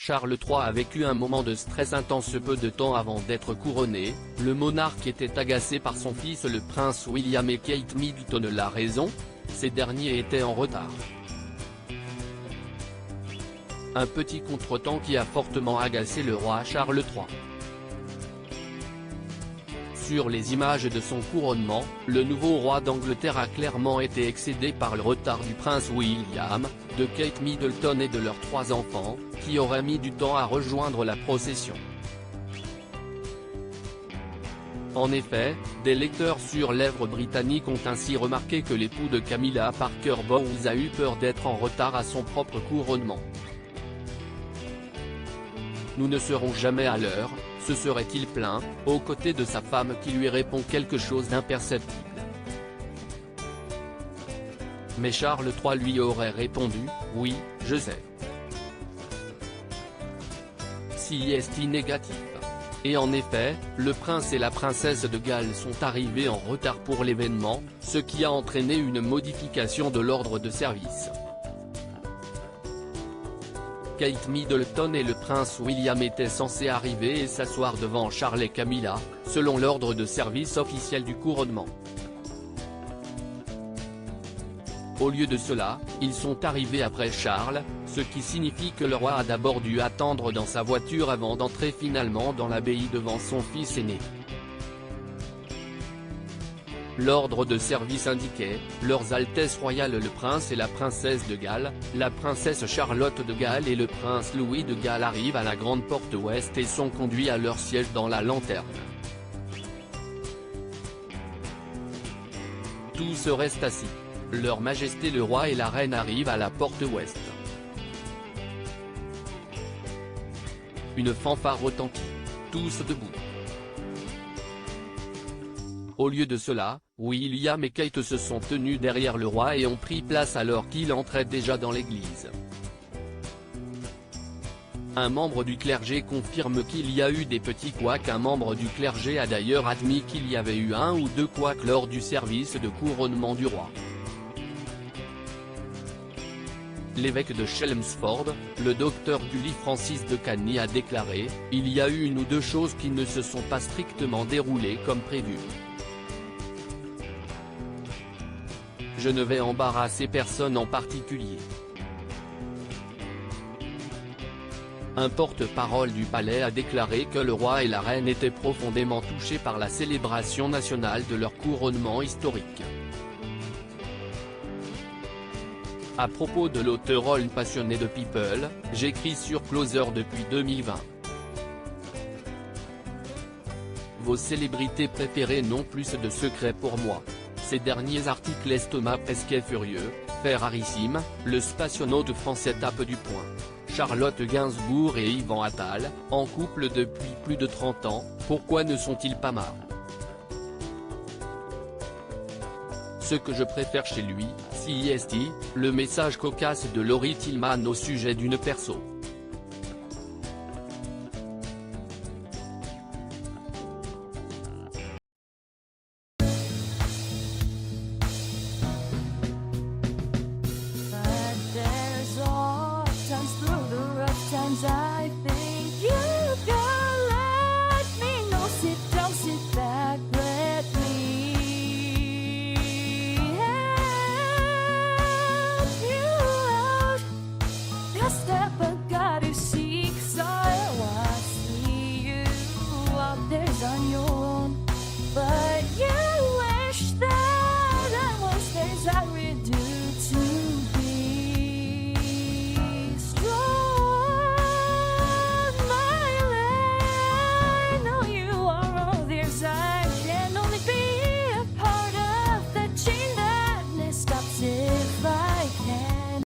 Charles III a vécu un moment de stress intense peu de temps avant d'être couronné. Le monarque était agacé par son fils le prince William et Kate Middleton. La raison ? Ces derniers étaient en retard. Un petit contretemps qui a fortement agacé le roi Charles III. Sur les images de son couronnement, le nouveau roi d'Angleterre a clairement été excédé par le retard du prince William, de Kate Middleton et de leurs 3 enfants, qui auraient mis du temps à rejoindre la procession. En effet, des lecteurs sur lèvres britanniques ont ainsi remarqué que l'époux de Camilla Parker Bowles a eu peur d'être en retard à son propre couronnement. Nous ne serons jamais à l'heure, se serait-il plaint, aux côtés de sa femme qui lui répond quelque chose d'imperceptible. Mais Charles III lui aurait répondu, « Oui, je sais. » Si est négatif. Et en effet, le prince et la princesse de Galles sont arrivés en retard pour l'événement, ce qui a entraîné une modification de l'ordre de service. Kate Middleton et le prince William étaient censés arriver et s'asseoir devant Charles et Camilla, selon l'ordre de service officiel du couronnement. Au lieu de cela, ils sont arrivés après Charles, ce qui signifie que le roi a d'abord dû attendre dans sa voiture avant d'entrer finalement dans l'abbaye devant son fils aîné. L'ordre de service indiquait, Leurs Altesses royales le prince et la princesse de Galles, la princesse Charlotte de Galles et le prince Louis de Galles arrivent à la grande porte ouest et sont conduits à leur siège dans la lanterne. Tous restent assis. Leur Majesté le roi et la reine arrivent à la porte ouest. Une fanfare retentit. Tous debout. Au lieu de cela, William et Kate se sont tenus derrière le roi et ont pris place alors qu'il entrait déjà dans l'église. Un membre du clergé confirme qu'il y a eu des petits couacs. Un membre du clergé a d'ailleurs admis qu'il y avait eu 1 ou 2 couacs lors du service de couronnement du roi. L'évêque de Chelmsford, le docteur Gully Francis de Cagny a déclaré, « Il y a eu 1 ou 2 choses qui ne se sont pas strictement déroulées comme prévu. Je ne vais embarrasser personne en particulier. » Un porte-parole du palais a déclaré que le roi et la reine étaient profondément touchés par la célébration nationale de leur couronnement historique. À propos de l'auteur passionné de People, j'écris sur Closer depuis 2020. Vos célébrités préférées n'ont plus de secrets pour moi. Ces derniers articles estomac presque furieux, fait rarissime, le spationaute français tape du poing. Charlotte Gainsbourg et Yvan Attal, en couple depuis plus de 30 ans, pourquoi ne sont-ils pas marrants? Ce que je préfère chez lui, CIST, le message cocasse de Laurie Tillman au sujet d'une perso.